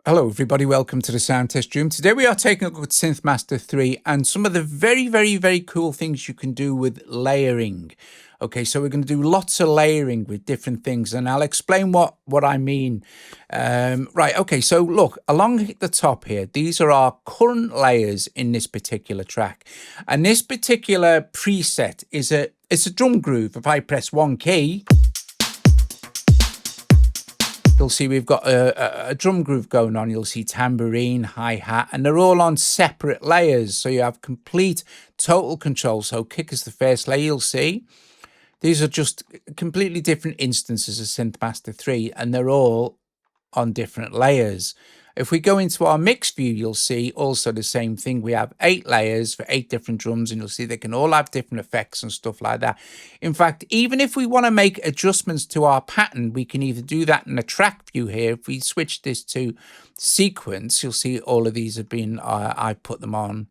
Hello everybody, welcome to the Sound Test Room. Today we are taking a look at SynthMaster 3 and some of the very cool things you can do with layering. Okay, so we're going to do lots of layering with different things and I'll explain what I mean. Right, okay, so look, along the top here, these are our current layers in this particular track. And this particular preset is it's a drum groove. If I press one key, you'll see we've got a drum groove going on. You'll see tambourine, hi-hat, and they're all on separate layers. So you have complete total control. So kick is the first layer, you'll see. These are just completely different instances of SynthMaster 3, and they're all on different layers. If we go into our mix view, you'll see also the same thing. We have 8 layers for 8 different drums, and you'll see they can all have different effects and stuff like that. In fact, even if we want to make adjustments to our pattern, we can either do that in the track view here. If we switch this to sequence, you'll see all of these have been, I put them on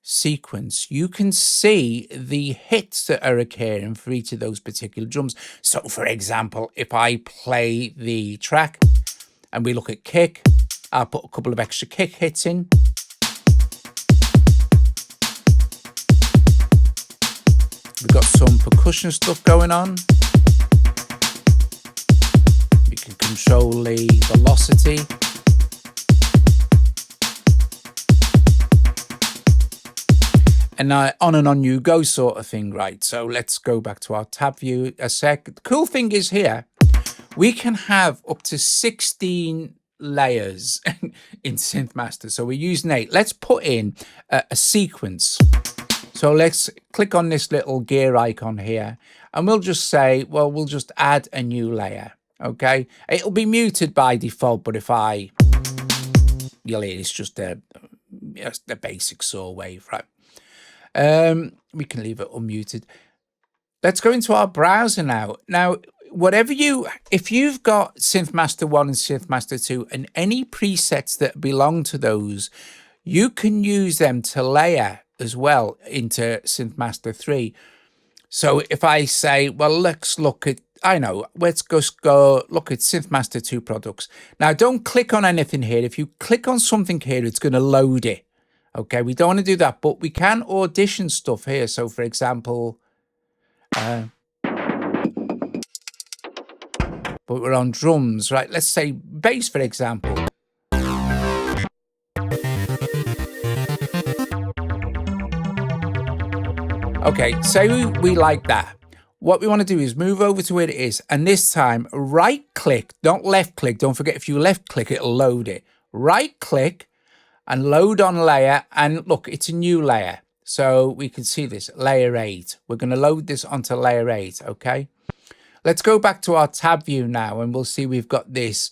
sequence. You can see the hits that are occurring for each of those particular drums. So for example, if I play the track, and we look at kick, I'll put a couple of extra kick hits in. We've got some percussion stuff going on. We can control the velocity. And on and on you go sort of thing, right? So let's go back to our tab view a sec. The cool thing is here, we can have up to 16 layers in SynthMaster. So we're using 8. Let's put in a sequence. So let's click on this little gear icon here. And we'll just say, well, we'll just add a new layer. Okay. It'll be muted by default, but if you'll hear it's just a basic saw wave, right? We can leave it unmuted. Let's go into our browser now. Now, if you've got SynthMaster 1 and SynthMaster 2 and any presets that belong to those, you can use them to layer as well into SynthMaster 3. So if I say, well, let's look at, let's just go look at SynthMaster 2 products. Now, don't click on anything here. If you click on something here, it's going to load it. Okay, we don't want to do that, but we can audition stuff here. So for example, but we're on drums, right? Let's say bass, for example. Okay, say we like that. What we want to do is move over to where it is. And this time, right click, not left click. Don't forget, if you left click, it'll load it. Right click and load on layer. And look, it's a new layer. So we can see this, layer 8. We're going to load this onto layer 8, okay? Let's go back to our tab view now, and we'll see we've got this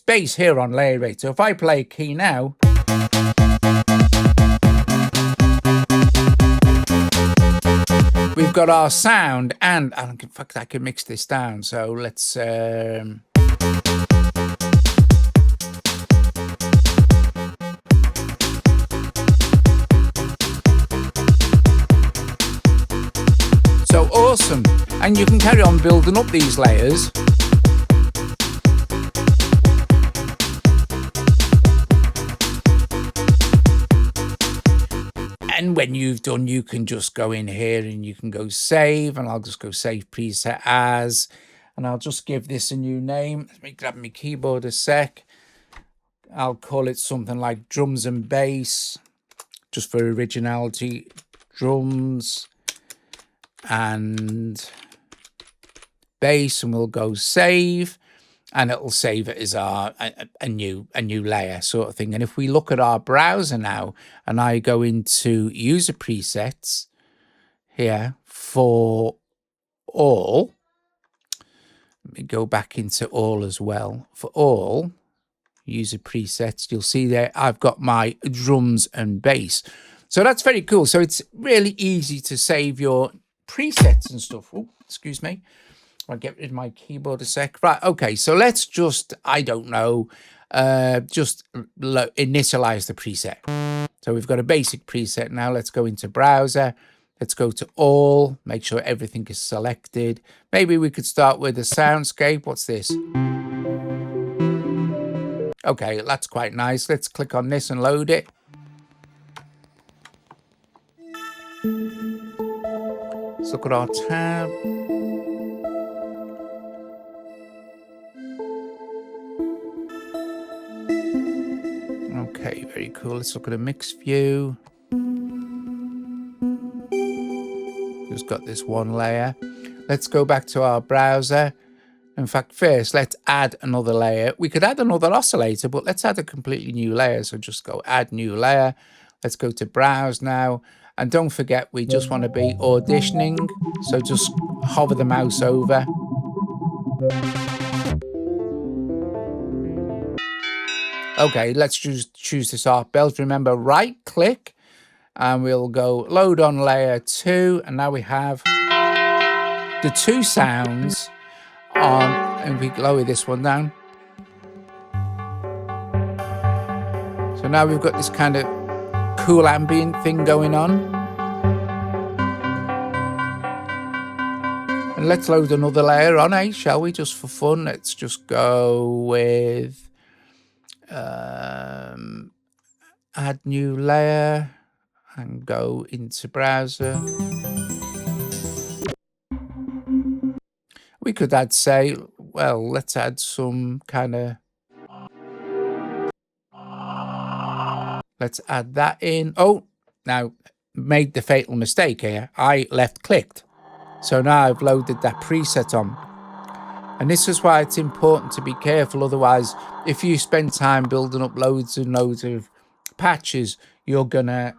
bass here on layer 8. So if I play a key now, we've got our sound, and in fact, I can mix this down. So let's so awesome. And you can carry on building up these layers. And when you've done, you can just go in here and you can go save, and I'll just go save preset as, and I'll just give this a new name. Let me grab my keyboard a sec. I'll call it something like drums and bass, just for originality. Drums and bass, and we'll go save, and it'll save it as a new layer sort of thing. And if we look at our browser now, and I go into user presets here for all, let me go back into all as well. For all user presets, you'll see there I've got my drums and bass. So that's very cool. So it's really easy to save your presets and stuff. Oh, excuse me. I'll get rid of my keyboard a sec. Right, okay, so let's just, just initialize the preset. So we've got a basic preset now. Let's go into browser. Let's go to all, make sure everything is selected. Maybe we could start with a soundscape. What's this? Okay, that's quite nice. Let's click on this and load it. Let's look at our tab. Okay, very cool. Let's look at a mix view. Just got this one layer. Let's go back to our browser. In fact, first, let's add another layer. We could add another oscillator, but let's add a completely new layer. So just go add new layer. Let's go to browse now. And don't forget, we just want to be auditioning. So just hover the mouse over. Okay, let's choose this art belt. Remember, right click and we'll go load on layer 2. And now we have the two sounds on, and we lower this one down. So now we've got this kind of cool ambient thing going on. And let's load another layer on, eh? Shall we? Just for fun. Let's just go with add new layer and go into browser. We could add, say, well, let's add some kind of, let's add that in. Oh, now made the fatal mistake here. I left clicked. So now I've loaded that preset on. And this is why it's important to be careful. Otherwise, if you spend time building up loads and loads of patches, you're gonna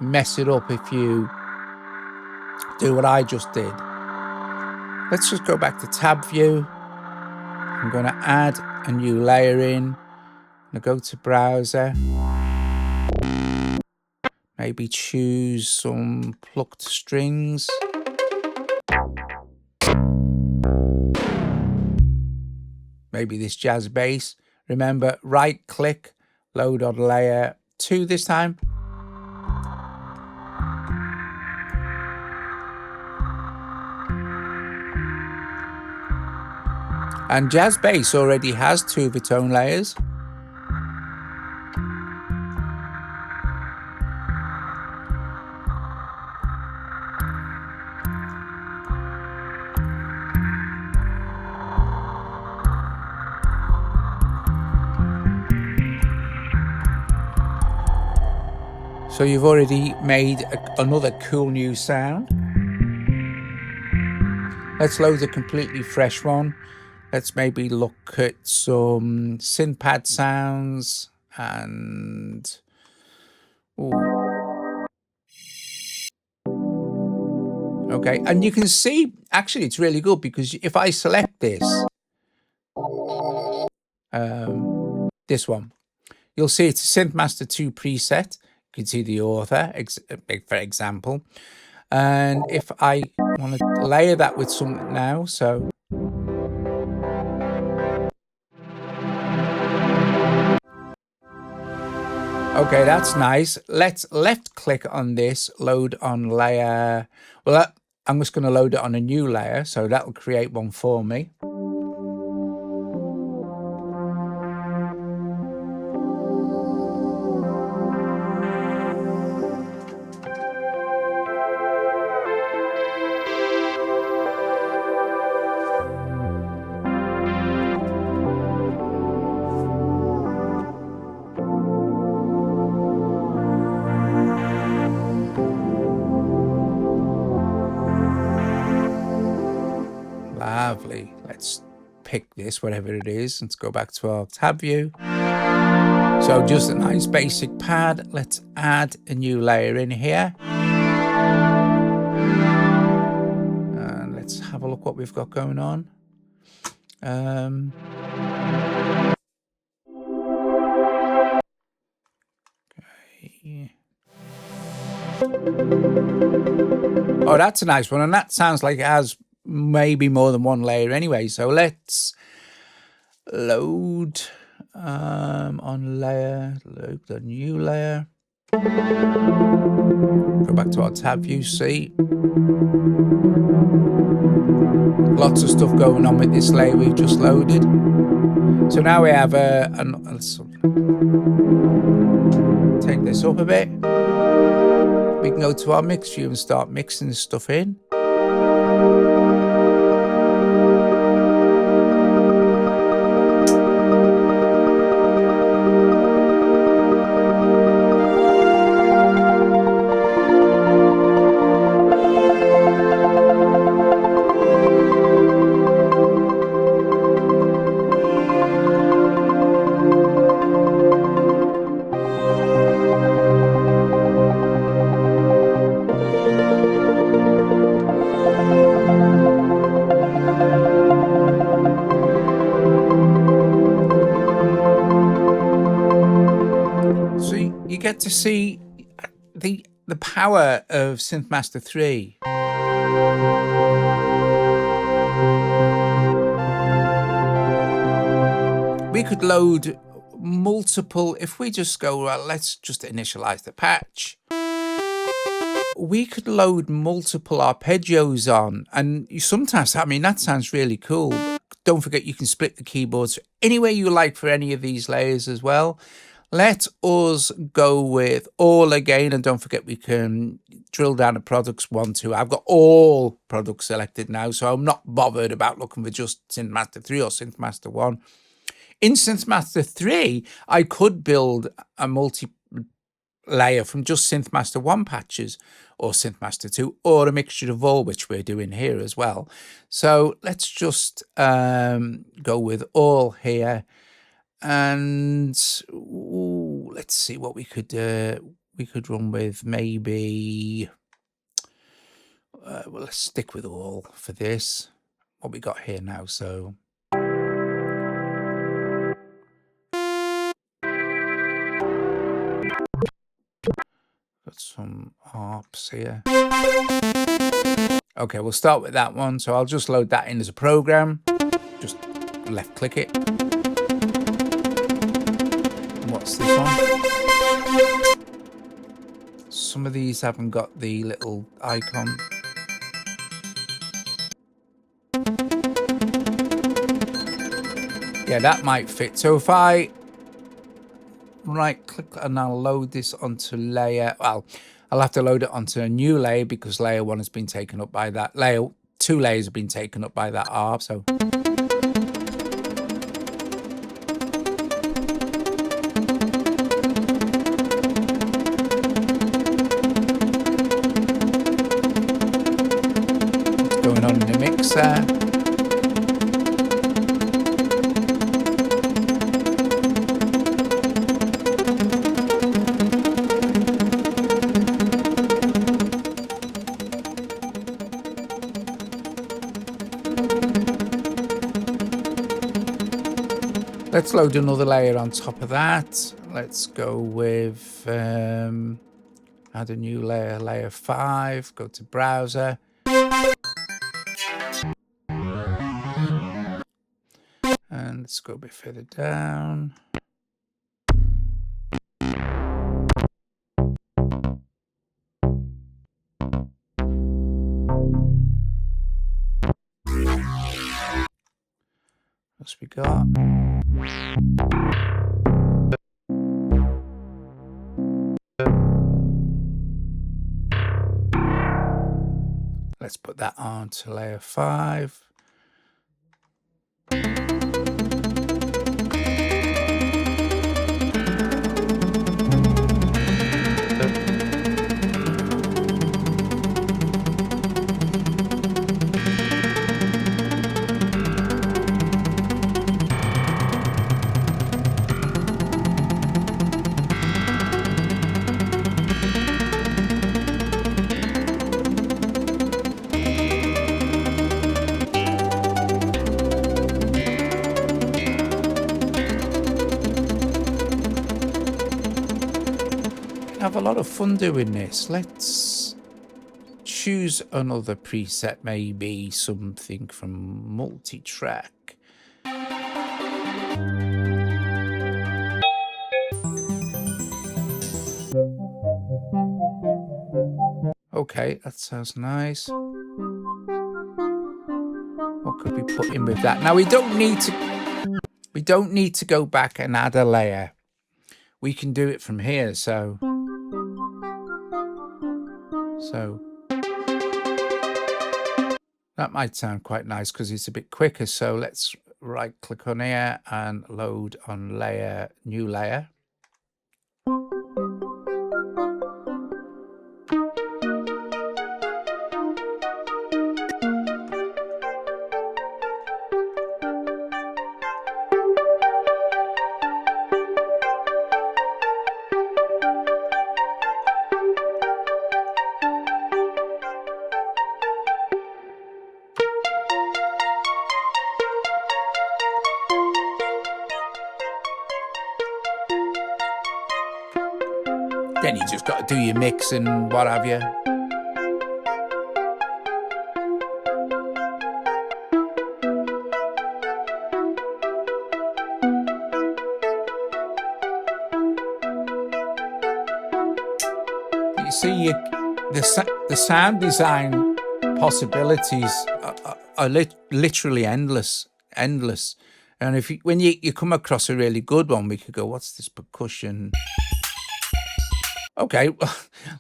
mess it up if you do what I just did. Let's just go back to tab view. I'm going to add a new layer in. I'm going to go to browser. Maybe choose some plucked strings. Maybe this jazz bass. Remember, right click, load on layer 2 this time. And jazz bass already has 2 of its own layers. So you've already made another cool new sound. Let's load a completely fresh one. Let's maybe look at some synth pad sounds and okay, and you can see actually it's really good because if I select this one, you'll see it's a SynthMaster 2 preset. You can see the author, for example, and if I want to layer that with something now, so okay, that's nice. Let's left click on this, load on layer. Well, I'm just going to load it on a new layer, so that'll create one for me. Lovely. Let's pick this, whatever it is. Let's go back to our tab view. So just a nice basic pad. Let's add a new layer in here. And let's have a look what we've got going on. Okay. Oh, that's a nice one. And that sounds like it has maybe more than one layer anyway. So let's load on layer, load the new layer. Go back to our tab view, see. Lots of stuff going on with this layer we've just loaded. So now we have let's take this up a bit. We can go to our mix view and start mixing this stuff in. You get to see the power of SynthMaster 3. We could load multiple, if we just go, well, let's just initialize the patch. We could load multiple arpeggios on, and sometimes, I mean, that sounds really cool. Don't forget you can split the keyboards any way you like for any of these layers as well. Let us go with all again, and don't forget we can drill down to products 1, 2. I've got all products selected now, so I'm not bothered about looking for just SynthMaster 3 or SynthMaster 1. In SynthMaster 3, I could build a multi-layer from just SynthMaster 1 patches or SynthMaster 2 or a mixture of all, which we're doing here as well. So let's just go with all here. And let's see what we could run with. Maybe well, let's stick with all for this. What we got here now, so got some harps here. Okay, we'll start with that one. So I'll just load that in as a program. Just left click it. What's this one? Some of these haven't got the little icon. Yeah, that might fit. So if I right click and I'll load this onto layer, well, I'll have to load it onto a new layer because layer 1 has been taken up by that. Layer 2 layers have been taken up by that ARP. So going on in the mixer. Let's load another layer on top of that. Let's go with add a new layer, layer 5, go to browser. And let's go a bit further down. What's we got? Let's put that on to layer 5. Have a lot of fun doing this. Let's choose another preset, maybe something from multi-track. Okay, that sounds nice. What could we put in with that? Now we don't need We don't need to go back and add a layer. We can do it from here. So that might sound quite nice because it's a bit quicker. So let's right click on here and load on layer, new layer. Then you just got to do your mix and what have you. You see, the sound design possibilities are literally endless. And if when you come across a really good one, we could go, what's this percussion? Okay, well,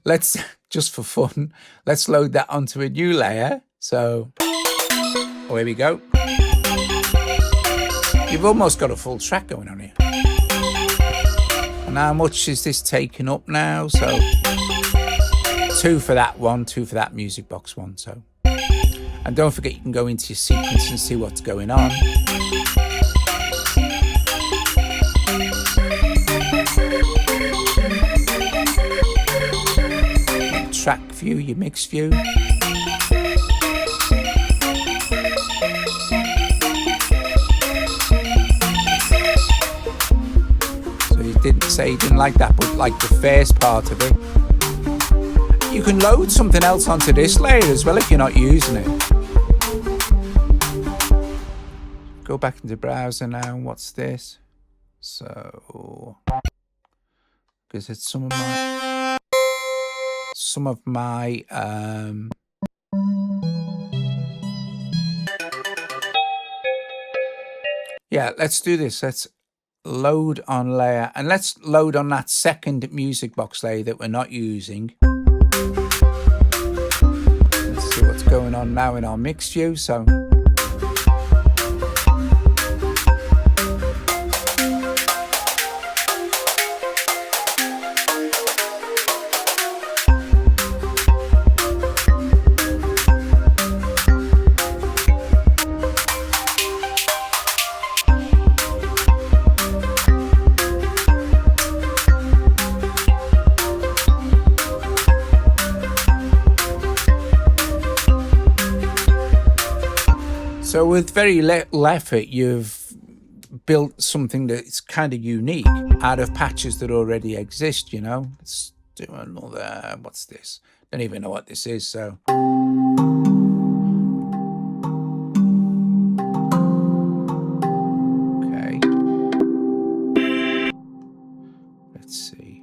let's, just for fun, let's load that onto a new layer. So, here we go. You've almost got a full track going on here. And how much is this taking up now? So, 2 for that one, 2 for that music box one. So, and don't forget you can go into your sequence and see what's going on. Track view, your mix view. So you didn't say you didn't like that, but like the first part of it. You can load something else onto this layer as well if you're not using it. Go back into browser now. What's this? So, because it's some of my yeah, let's do this. Let's load on layer, and let's load on that second music box layer that we're not using. Let's see what's going on now in our mix view. So So with very little effort, you've built something that's kind of unique out of patches that already exist, you know. Let's do another, what's this? Don't even know what this is, so. Okay. Let's see.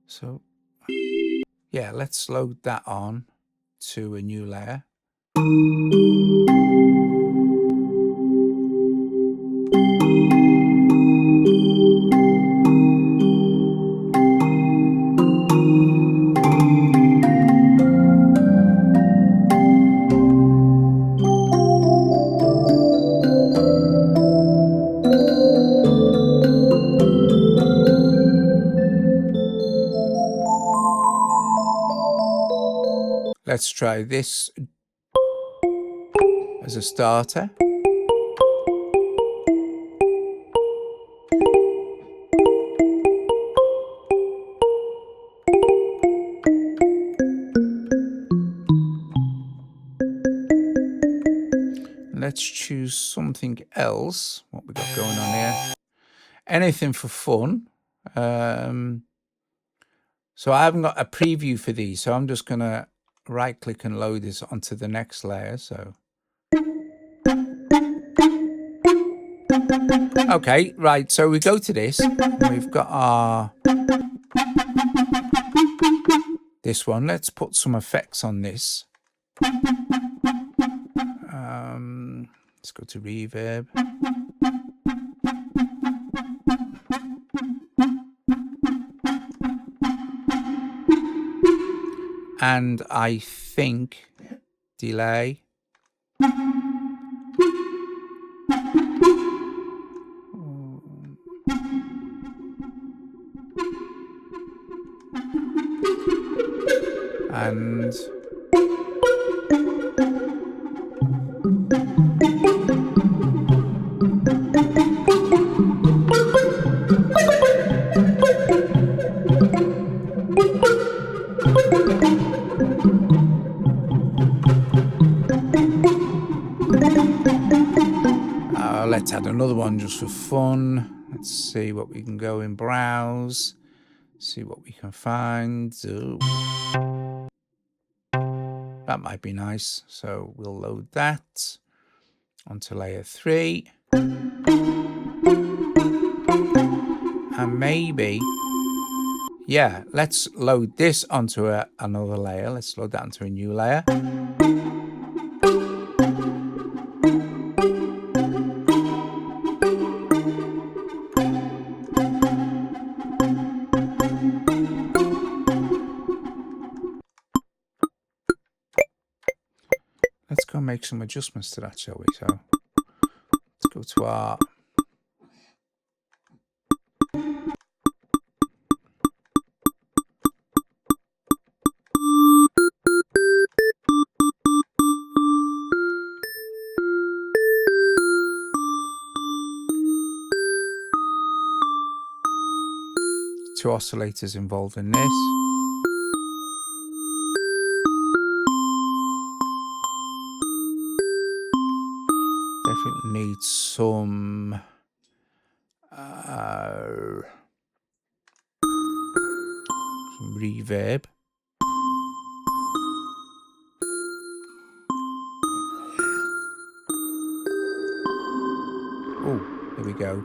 So. Yeah, let's load that on to a new layer. Let's try this as a starter. Let's choose something else. What we got going on here? Anything for fun. So I haven't got a preview for these, so I'm just gonna right click and load this onto the next layer. So okay, right, so we go to this and we've got our this one. Let's put some effects on this. Let's go to reverb. And I think delay. And let's add another one just for fun. Let's see what we can go in browse. See what we can find. Ooh. That might be nice. So we'll load that onto layer 3. And maybe, yeah, let's load this onto another layer. Let's load that onto a new layer. Let's go make some adjustments to that, shall we? So let's go to our two oscillators involved in this. Definitely need some reverb. Oh, there we go.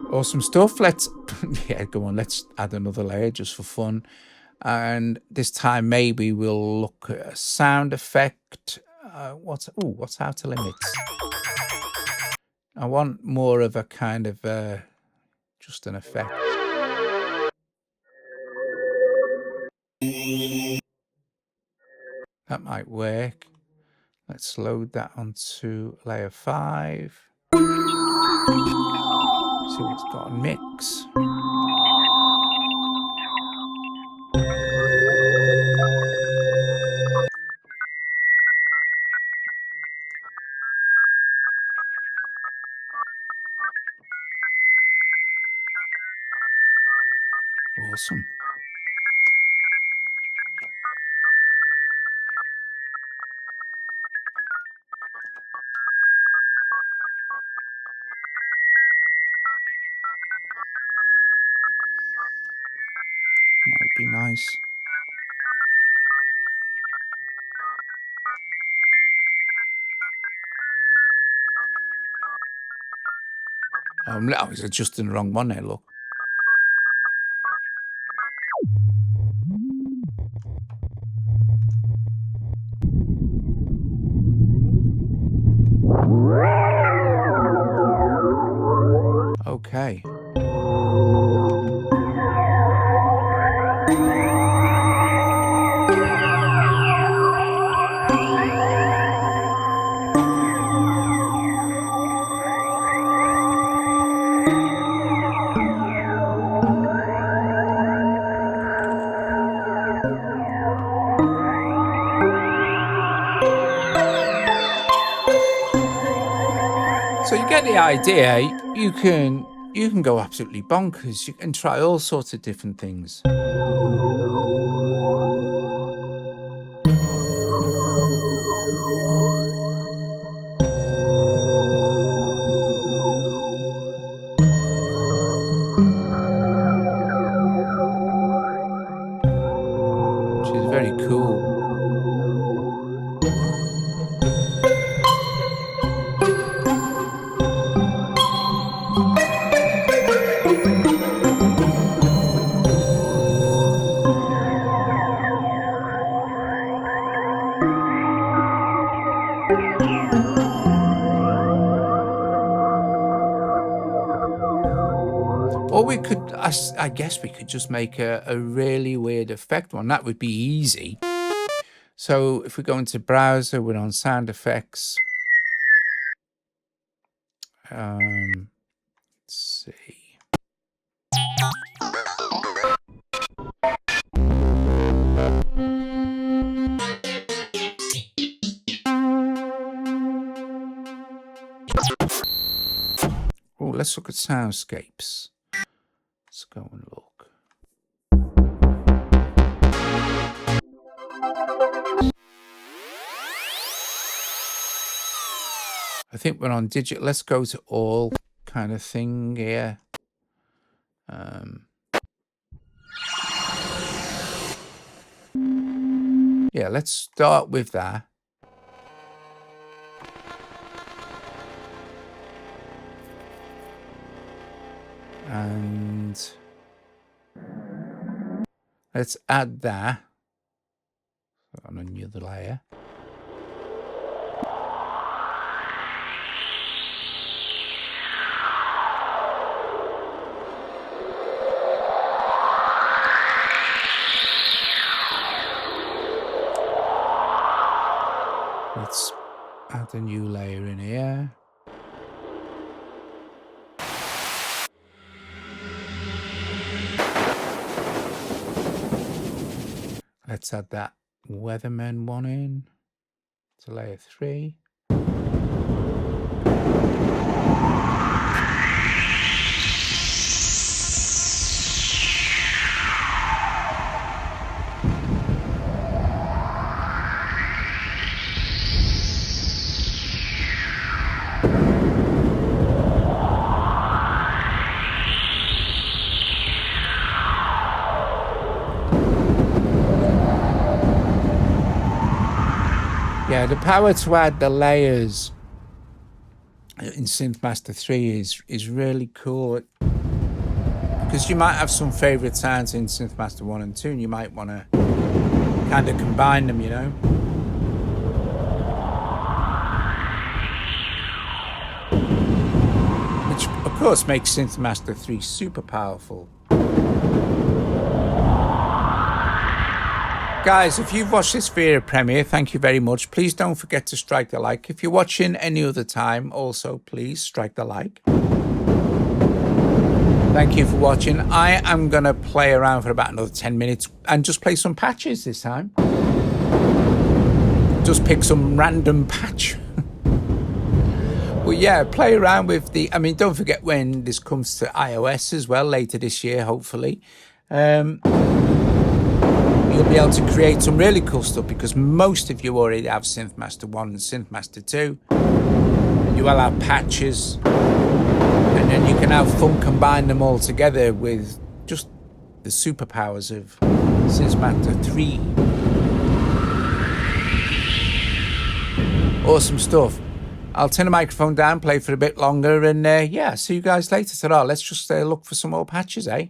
Awesome stuff. Let's yeah, go on. Let's add another layer just for fun, and this time maybe we'll look at a sound effect. What's outer limits? I want more of a kind of just an effect. That might work. Let's load that onto layer 5. See what it's got on mix. Awesome. Might be nice. I was adjusting the wrong one there, look. Okay. So you get the idea. You can go absolutely bonkers. You can try all sorts of different things. Which is very cool. Or we could, I guess we could just make a really weird effect one. That would be easy. So if we go into browser, we're on sound effects. Let's see. Oh, let's look at soundscapes. Let's go and look. I think we're on digital. Let's go to all kind of thing here. Yeah, let's start with that. And let's add that on another layer. Let's add a new layer in here. Let's add that Weatherman one in to layer 3. Yeah, the power to add the layers in SynthMaster 3 is really cool, because you might have some favorite sounds in SynthMaster 1 and 2, and you might want to kind of combine them, you know. Which, of course, makes SynthMaster 3 super powerful. Guys, if you've watched this video premiere, thank you very much. Please don't forget to strike the like. If you're watching any other time, also please strike the like. Thank you for watching. I am going to play around for about another 10 minutes and just play some patches this time. Just pick some random patch. Well, yeah, play around with the... I mean, don't forget when this comes to iOS as well, later this year, hopefully. You'll be able to create some really cool stuff, because most of you already have SynthMaster 1 and SynthMaster 2. You will have patches, and then you can have fun combine them all together with just the superpowers of SynthMaster 3. Awesome stuff. I'll turn the microphone down, play for a bit longer, and yeah, see you guys later. Ta-ra. Let's just look for some more patches, eh?